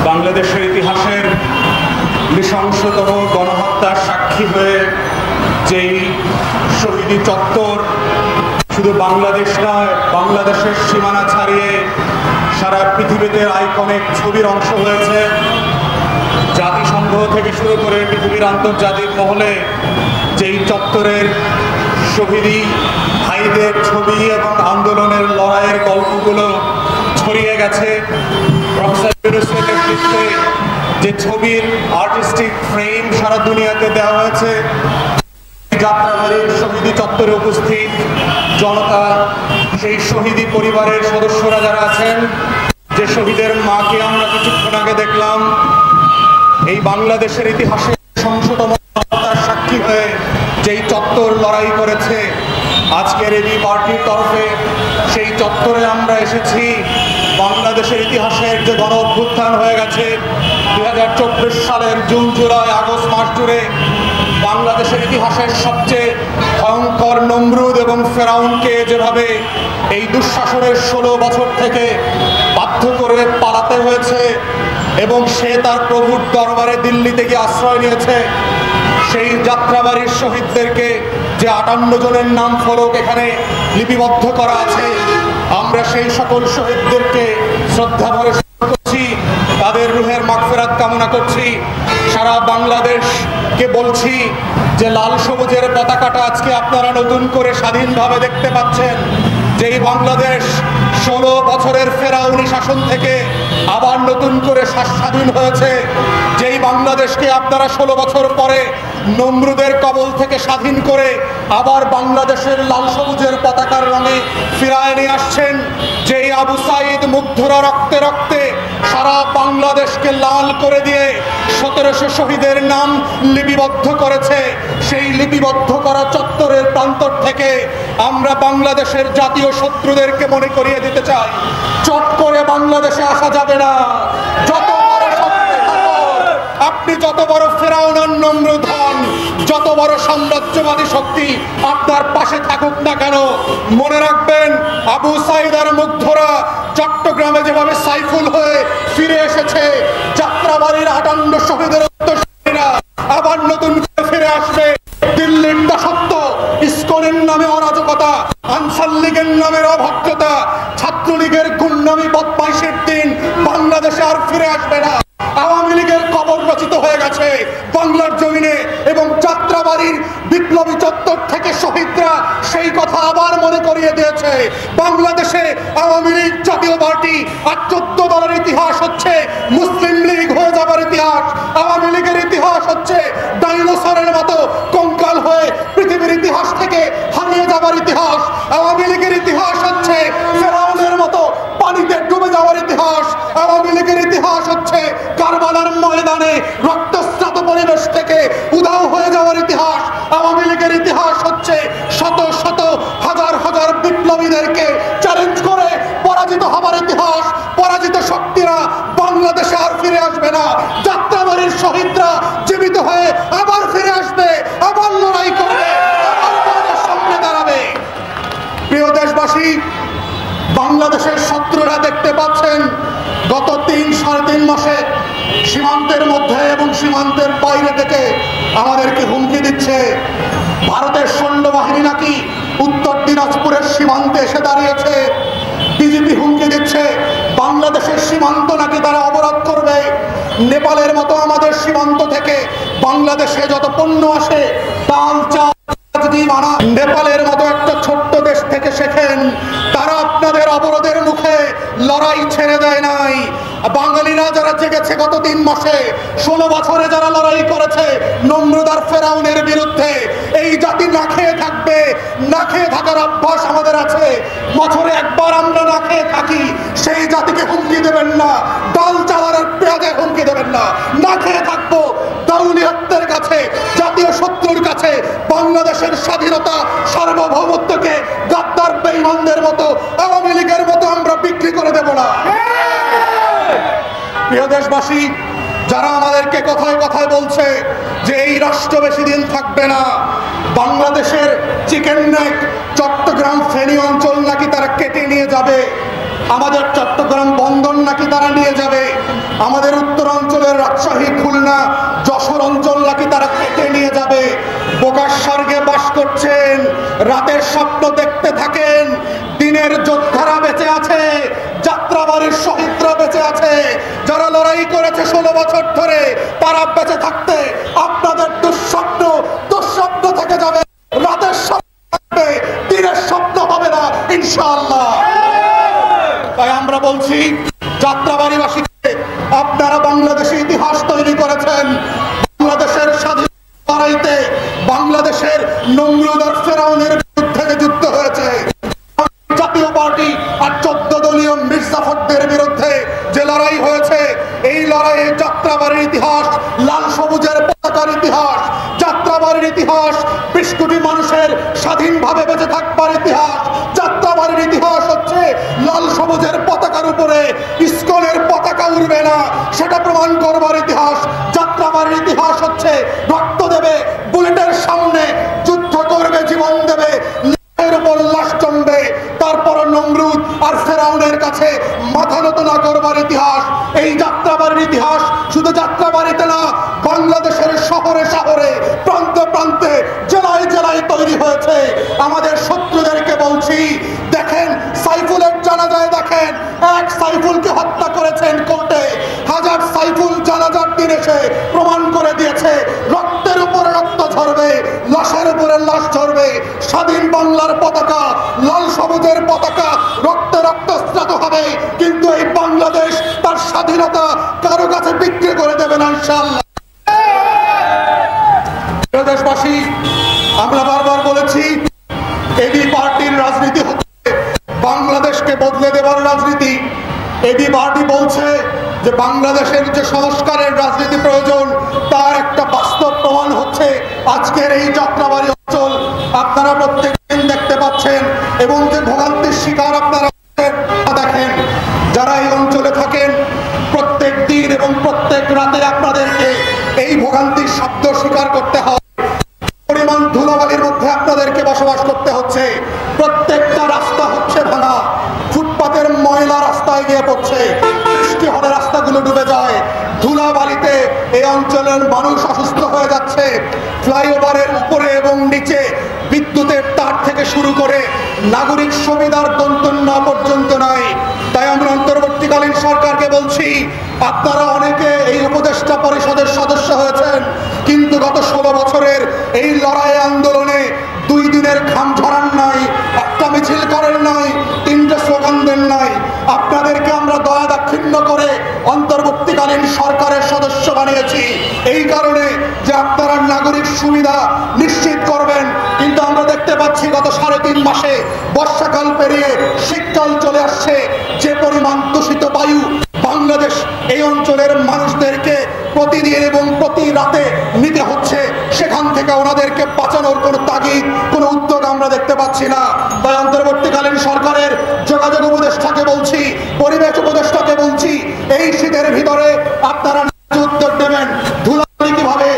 বাংলাদেশের ইতিহাসের নৃশংসতম গণহত্যার সাক্ষী হয়ে যেই শহীদি চত্বর শুধু বাংলাদেশ নয়, বাংলাদেশের সীমানা ছাড়িয়ে সারা পৃথিবীতে আইকনিক ছবির অংশ হয়েছে। জাতিসংঘ থেকে শুরু করে পৃথিবীর আন্তর্জাতিক মহলে যেই চত্বরের শহীদি ভাইদের ছবি এবং আন্দোলনের লড়াইয়ের গল্পগুলো ছড়িয়ে গেছে, প্রফেসর ইউনূসের নেতৃত্বে যে ছবির আর্টিস্টিক ফ্রেম সারা দুনিয়াতে দেওয়া হয়েছে, যাত্রাবাড়ির শহীদি চত্বরে উপস্থিত জনতা, সেই শহীদি পরিবারের সদস্যরা যারা আছেন, যে শহীদের মাকে আমরা কিছুক্ষণ আগে দেখলাম, এই বাংলাদেশের ইতিহাসে সংশোধন সাক্ষী হয়ে যেই চত্বর লড়াই করেছে, আজকের এবি পার্টির তরফে সেই চত্বরে আমরা এসেছি। বাংলাদেশের ইতিহাসের যে গণ অভ্যুত্থান হয়ে গেছে 2024 সালের জুন, জুলাই, আগস্ট মাস জুড়ে বাংলাদেশের ইতিহাসের সবচেয়ে ভয়ঙ্কর নমরুদ এবং ফেরাউনকে যেভাবে এই দুঃশাসনের 16 বছর থেকে বাধ্য করে পালাতে হয়েছে এবং সে তার প্রভুর দরবারে দিল্লিতে গিয়ে আশ্রয় নিয়েছে, সেই যাত্রাবাড়ির শহীদদেরকে যে 58 জনের নাম ফলক এখানে লিপিবদ্ধ করা আছে, আমরা সেই সকল শহীদদেরকে শ্রদ্ধা ভরে করছি, তাদের রুহের মাগফিরাত কামনা করছি। সারা বাংলাদেশকে বলছি যে লাল সবুজের পতাকাটা আজকে আপনারা নতুন করে স্বাধীনভাবে দেখতে পাচ্ছেন। যেই বাংলাদেশ 16 বছরের ফেরাউনি শাসন থেকে আবার নতুন করে স্বাধীন হয়েছে, যেই বাংলাদেশকে আপনারা 16 বছর পরে নমরুদের কবল থেকে স্বাধীন করে আবার বাংলাদেশের লাল সবুজের পতাকার রঙে ফিরায় নিয়ে আসছেন, যেই আবু সাইদ মুগ্ধরা রক্তে রক্তে সারা বাংলাদেশকে লাল করে দিয়ে 1700 শহীদের নাম লিপিবদ্ধ করেছে, সেই লিপিবদ্ধ করা চত্বরের প্রান্তর থেকে আমরা বাংলাদেশের জাতীয় শত্রুদেরকে মনে করিয়ে দিতে চাই, চট করে বাংলাদেশে আসা যাবে না। যত বড় শক্তি থাকুক, আপনি যত বড় ফেরাউন আর নমরুদ হন, যত বড় সাম্রাজ্যবাদী শক্তি আপনার পাশে থাকুক না কেন, মনে রাখবেন আবু সাইদ আর মুগ্ধরা চট্টগ্রামে যেভাবে সাইফুল হয়ে ফিরে এসেছে, যাত্রাবাড়ির 58 শহীদের উত্তরসূরিরা আবার নতুন করে ফিরে আসবে। দিল্লির দাসত্ব, ইসকনের নামে অরাজকতা, আনসার লীগের নামের অভদ্রতা, ছাত্রলীগের গুন্ডামি বদমাইশের দিন বাংলাদেশে আর ফিরে আসবে না। আওয়ামী লীগের কবর রচিত হয়ে গেছে বাংলার জমিনে এবং যাত্রাবাড়ির বিপ্লবী চত্বর থেকে শহীদরা সেই কথা আবার মনে করিয়ে দিয়েছে। বাংলাদেশে আওয়ামী লীগ জাতীয় পার্টি আর 14 দলের ইতিহাস হচ্ছে মুসলিম লীগ হয়ে যাবার ইতিহাস। আওয়ামী লীগের ইতিহাস হচ্ছে ডাইনোসরের মতো কঙ্কাল হয়ে পৃথিবীর ইতিহাস থেকে হারিয়ে যাবার ইতিহাস। আওয়ামী লীগের ইতিহাস হচ্ছে ফেরাউনের মতো পানিতে ডুবে যাওয়ার ইতিহাস। আওয়ামী লীগের ইতিহাস হচ্ছে কারবালার ময়দানে রক্তস্নাত পরিবেশ থেকে উধাও হয়ে যাওয়ার ইতিহাস। আওয়ামী লীগের ইতিহাস হচ্ছে শত শত হাজার হাজার বিপ্লবীদেরকে চ্যালেঞ্জ করে পরাজিত হবার ইতিহাস। পরাজিত শক্তিরা বাংলাদেশে আর ফিরে আসবে না। যাত্রাবাড়ির শহীদরা জীবিত হয়ে আবার ফিরে আসবে, আবার লড়াই করবে, আবার সামনে দাঁড়াবে। প্রিয় দেশবাসী, বাংলাদেশের শত্রুরা দেখতে পাচ্ছেন গত 3-3.5 মাসে সীমান্তের মধ্যে এবং সীমান্তের বাইরে থেকে আমাদেরকে হুমকি দিচ্ছে। ভারতের সৈন্যবাহিনী নাকি উত্তর দিনাজপুরের সীমান্তে এসে দাঁড়িয়েছে। বিজেপি হুমকি দিচ্ছে বাংলাদেশের সীমান্ত নাকি তারা অবরোধ করবে। নেপালের মতো আমাদের সীমান্ত থেকে বাংলাদেশে যত পণ্য আসে, ডাল, চাল, নেপালের মতো একটা ছোট্ট দেশ থেকে শেখেন। তারা আপনাদের অবরোধের মুখে লড়াই ছেড়ে দেয় নাই। বাঙালিরা যারা জেগেছে গত 3 মাসে, 16 বছরে যারা লড়াই করেছে নমরুদ আর ফেরাউনের বিরুদ্ধে, এই জাতি না খেয়ে থাকবে। না খেয়ে থাকার অভ্যাস আমাদের আছে। বছরে একবার আমরা না খেয়ে থাকি, সেই জাতিকে হুমকি দেবেন না। ডাল, চাল আর পেঁয়াজে হুমকি দেবেন না। না খেয়ে থাকবো দাউলিয়াত্বের কাছে, জাতীয় শত্রুর কাছে বাংলাদেশের স্বাধীনতা সার্বভৌমত্বকে গাদ্দার বেঈমানদের মতো, আওয়ামী লীগের মতো আমরা বিক্রি করে দেব না। প্রিয় দেশবাসী, যারা আমাদেরকে কথায় কথায় বলছে যে এই রাষ্ট্র বেশি দিন থাকবে না, বাংলাদেশের চিকেন নেক, চট্টগ্রাম, ফেনী অঞ্চল নাকি তারা কেটে নিয়ে যাবে, আমাদের চট্টগ্রাম বন্দর নাকি তারা নিয়ে যাবে, আমাদের উত্তরাঞ্চলের রাজশাহী, খুলনা, যশোর অঞ্চল নাকি তারা কেটে নিয়ে যাবে। বোকার স্বর্গে বাস করছেন, রাতের স্বপ্ন দেখতে থাকেন। দিনের যোদ্ধারা বেঁচে আছে, যাত্রাবাড়ির শহীদরা বেঁচে আছে, যারা লড়াই করেছে 16 বছর ধরে, তারা বেঁচে থাকতে আপনাদের দুঃস্বপ্ন থেকে যাবে। রাতের স্বপ্ন থাকবে, দিনের স্বপ্ন হবে না ইনশাআল্লাহ। তাই আমরা বলছি যাত্রাবাড়িবাসীকে, আপনারা বাংলাদেশে ইতিহাস তৈরি করেছেন। বাংলাদেশের স্বাধীনতা লড়াইতে বাংলাদেশের নমরুদ আর ফেরাউনের বিরুদ্ধে যুদ্ধ হয়েছে। জাতীয় পার্টি আর 14 দলীয় মির্জাফরদের বিরুদ্ধে যে লড়াই হয়েছে, এই লড়াইয়ে যাত্রাবাড়ির ইতিহাস, লাল সবুজের পতাকার ইতিহাস, যাত্রাবাড়ির ইতিহাস 20 কোটি মানুষের স্বাধীনভাবে বেঁচে থাকবার ইতিহাস। যাত্রাবাড়ির ইতিহাস হচ্ছে লাল সবুজের পতাকার উপরে ইসকনের পতাকা উড়বে না, সেটা প্রমাণ করবার ইতিহাস। যাত্রাবাড়ির ইতিহাস হচ্ছে রক্ত দেবে, বুলেটের সামনে যুদ্ধ করবে, জীবন দেবে, লাশের উপর লাশ জমবে, তারপর নমরুদ আর ফেরাউনের কাছে মাথা নত না করবার ইতিহাস। এই যাত্রাবাড়ির ইতিহাস শুধু যাত্রাবাড়িতে না, বাংলাদেশের শহরে শহরে, প্রান্তে প্রান্তে, জেলায় জেলায় তৈরি হয়েছে। আমাদের শত্রুদেরকে বলছি, দেখেন সাইফুলের জানাজায় দেখেন, এক সাইফুলকে হত্যা করেছেন কোর্টে, হাজার সাইফুল জানাজার দিন এসে প্রমাণ করে দিয়েছে রক্তের উপরে রক্ত ঝরবে, লাশের উপরে লাশ ঝরবে। স্বাধীন বাংলার পতাকা, লাল সবুজের পতাকা রক্তে রক্তস্নাত হবে, কিন্তু এই বাংলাদেশ তার স্বাধীনতা কারো কাছে বিক্রি করে দেবে না ইনশাআল্লাহ। দেশবাসী, আমরা বারবার বলেছি, এবি পার্টির রাজনীতি হচ্ছে বাংলাদেশকে বদলে দেবার রাজনীতি। এবি পার্টি বলছে যে বাংলাদেশের যে সংস্কারের রাজনীতি প্রয়োজন, তার একটা বাস্তব প্রমাণ হচ্ছে আজকের এই যাত্রাবাড়ি অঞ্চল। আপনারা প্রত্যেকদিন দেখতে পাচ্ছেন, এবং যে ভোগান্তির শিকার আপনারা দেখেন, যারা এই অঞ্চলে থাকেন, প্রত্যেক দিন এবং প্রত্যেক রাতে আপনাদেরকে এই ভোগান্তির শব্দ স্বীকার করতে হয়। পরিমাণ ধুলোবালির মধ্যে আপনাদেরকে বসবাস করতে হচ্ছে। প্রত্যেকটা রাস্তা হচ্ছে ভাঙা, ফুটপাতের ময়লা রাস্তায় গিয়ে পড়ছে, বৃষ্টি হলে রাস্তাগুলো ডুবে যায়, ধুলাবালিতে এই অঞ্চলের মানুষ অসুস্থ হয়ে যাচ্ছে। ফ্লাইওভারের উপরে এবং নিচে বিদ্যুতের তার থেকে শুরু করে নাগরিক সুবিধার দন্তন্য পর্যন্ত নাই। তাই আমরা অন্তর্বর্তীকালীন সরকারকে বলছি, আপনারা অনেকে এই উপদেষ্টা পরিষদের সদস্য হয়েছেন, কিন্তু গত 16 বছরের এই লড়াই আন্দোলনে 2 দিনের ঘাম ঝরান নাই, একটা মিছিল করেন নাই, 3টে স্লোগান দেন নাই। আপনাদেরকে আমরা দয়া দাক্ষিণ্য করে অন্তর্বর্তীকালীন সরকারের সদস্য বানিয়েছি এই কারণে যে আপনারা নাগরিক সুবিধা নিশ্চিত করবেন। কিন্তু আমরা দেখতে পাচ্ছি গত 3.5 মাসে বর্ষাকাল পেরিয়ে শীতকাল চলে আসছে, যে পরিমাণ দূষিত বায়ু বাংলাদেশ এই অঞ্চলের মানুষদেরকে প্রতিদিন এবং প্রতি রাতে নিতে হচ্ছে, সেখান থেকে ওনাদেরকে বাঁচানোর কোনো তাগিদ, কোনো উদ্যোগ আমরা দেখতে পাচ্ছি না। তাই অন্তর্বর্তীকালীন সরকারের যোগাযোগ উপদেষ্টাকে বলছি, পরিবেশ উপদেষ্টাকে বলছি, এই শীতের ভিতরে আপনারা উদ্যোগ নেবেন, ধুলাবালি কিভাবে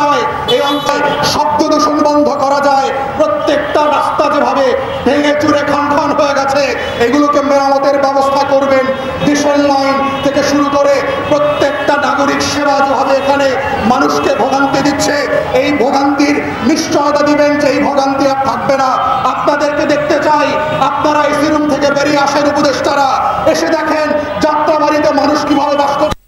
যায়, এই অঞ্চলে শব্দ দূষণ বন্ধ করা যায়, প্রত্যেকটা রাস্তা যেভাবে ভেঙে চুরে খান খান হয়ে গেছে, এগুলোকে মেরামতের ব্যবস্থা করবেন। ডিসেল লাইন থেকে শুরু করে প্রত্যেকটা নাগরিক সেবা যেভাবে এখানে মানুষকে ভোগান্তি দিচ্ছে, এই ভোগান্তির নিশ্চয়তা দিবেন যে এই ভোগান্তি আর থাকবে না। আপনাদেরকে দেখতে চাই, আপনারা এসি রুম থেকে বেরিয়ে আসেন, উপদেষ্টারা এসে দেখেন যাত্রাবাড়িতে মানুষ কিভাবে বাস করছে,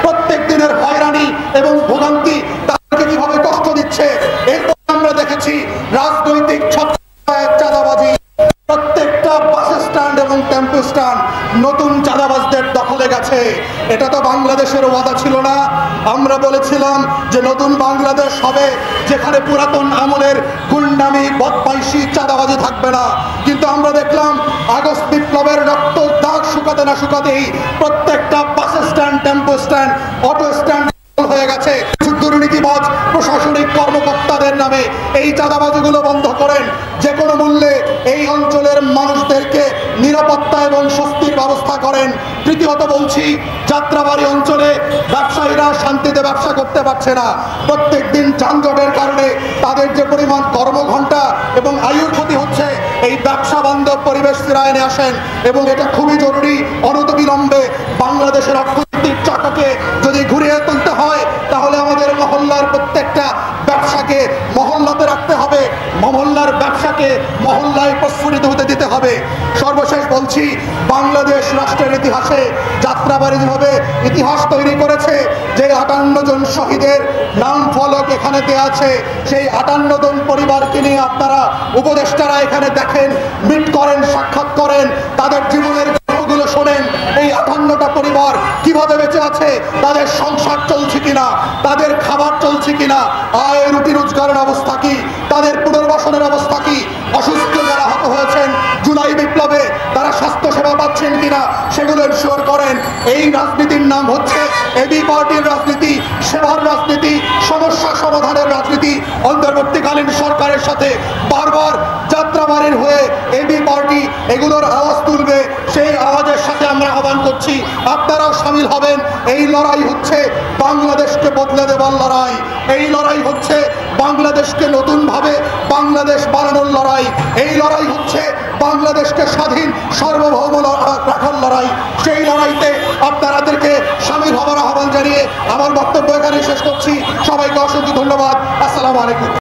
প্রত্যেক দিনের হয়রানি এবং ভোগান্তি তাদেরকে কিভাবে কষ্ট দিচ্ছে। এরপর আমরা দেখেছি রাজনৈতিক চাঁদাবাজি, প্রত্যেকটা বাস স্ট্যান্ড এবং টেম্পো স্ট্যান্ড নতুন চাঁদাবাজদের দখলে গেছে। এটা তো বাংলাদেশের ওয়াদা ছিল না। আমরা বলেছিলাম যে নতুন বাংলাদেশ হবে যেখানে পুরাতন আমলের গুন্ডামি, বদমাইশি, চাঁদাবাজি থাকবে না। কিন্তু আমরা দেখলাম আগস্ট বিপ্লবের রক্ত দাগ শুকাতে না শুকাতেই প্রত্যেকটা bus stand, tempo stand, auto stand হয়ে গেছে। দুর্নীতিবাজ প্রশাসনিক কর্মকর্তাদের নামে এই চাঁদাবাজিগুলো বন্ধ করেন, যে কোনো মূল্যে এই অঞ্চলের মানুষদেরকে নিরাপত্তা এবং স্বস্তির ব্যবস্থা করেন। তৃতীয়ত বলছি, যাত্রাবাড়ি অঞ্চলে ব্যবসায়ীরা শান্তিতে ব্যবসা করতে পারছে না। প্রত্যেক দিন যানজটের কারণে তাদের যে পরিমাণ কর্মঘণ্টা এবং আয়ুর ক্ষতি হচ্ছে, এই ব্যবসা বান্ধব পরিবেশ ফিরায় নিয়ে আসেন, এবং এটা খুবই জরুরি। অনতিবিলম্বে বাংলাদেশের অর্থনৈতিক চাকা যাত্রাবাড়ি যেভাবে ইতিহাস তৈরি করেছে, যে 58 জন শহীদের নাম ফলক এখানে দেয়া আছে, সেই 58 জন পরিবারকে নিয়ে আপনারা উপদেষ্টারা এখানে দেখেন, মিট করেন, সাক্ষাৎ করেন, তাদের জীবনের গল্পগুলো শোনেন। এই 58টা পরিবার কিভাবে বেঁচে আছে, তাদের সংসার চলছে কিনা, তাদের খাবার চলছে কিনা, আয় রুটি রোজগারের অবস্থা কি, তাদের পুনর্বাসনের অবস্থা কি, অসুস্থ যারা আহত হয়েছেন জুলাই বিপ্লবে তারা স্বাস্থ্য সেবা পাচ্ছেন কিনা, সেগুলো এনশিওর করেন। এই রাজনীতির নাম হচ্ছে এবি পার্টির রাজনীতি, সেবার রাজনীতি, সমস্যা সমাধানের রাজনীতি। অন্তর্বর্তীকালীন সরকারের সাথে বারবার যাত্রাবাড়ির হয়ে এবি পার্টি এগুলোর আওয়াজ তুলবে, সেই আওয়াজের সাথে আমরা আহ্বান করছি আপনারাও সামিল হবেন। এই লড়াই হচ্ছে বাংলাদেশকে বদলে দেবার লড়াই, এই লড়াই হচ্ছে বাংলাদেশকে নতুনভাবে বাংলাদেশ বানানোর লড়াই, এই লড়াই হচ্ছে বাংলাদেশকে স্বাধীন সার্বভৌম রাখার লড়াই। সেই লড়াইতে আপনাদেরকে সামিল হবার আহ্বান জানিয়ে আমার বক্তব্য এখানে শেষ করছি। সবাইকে অসংখ্য ধন্যবাদ। আসসালামু আলাইকুম।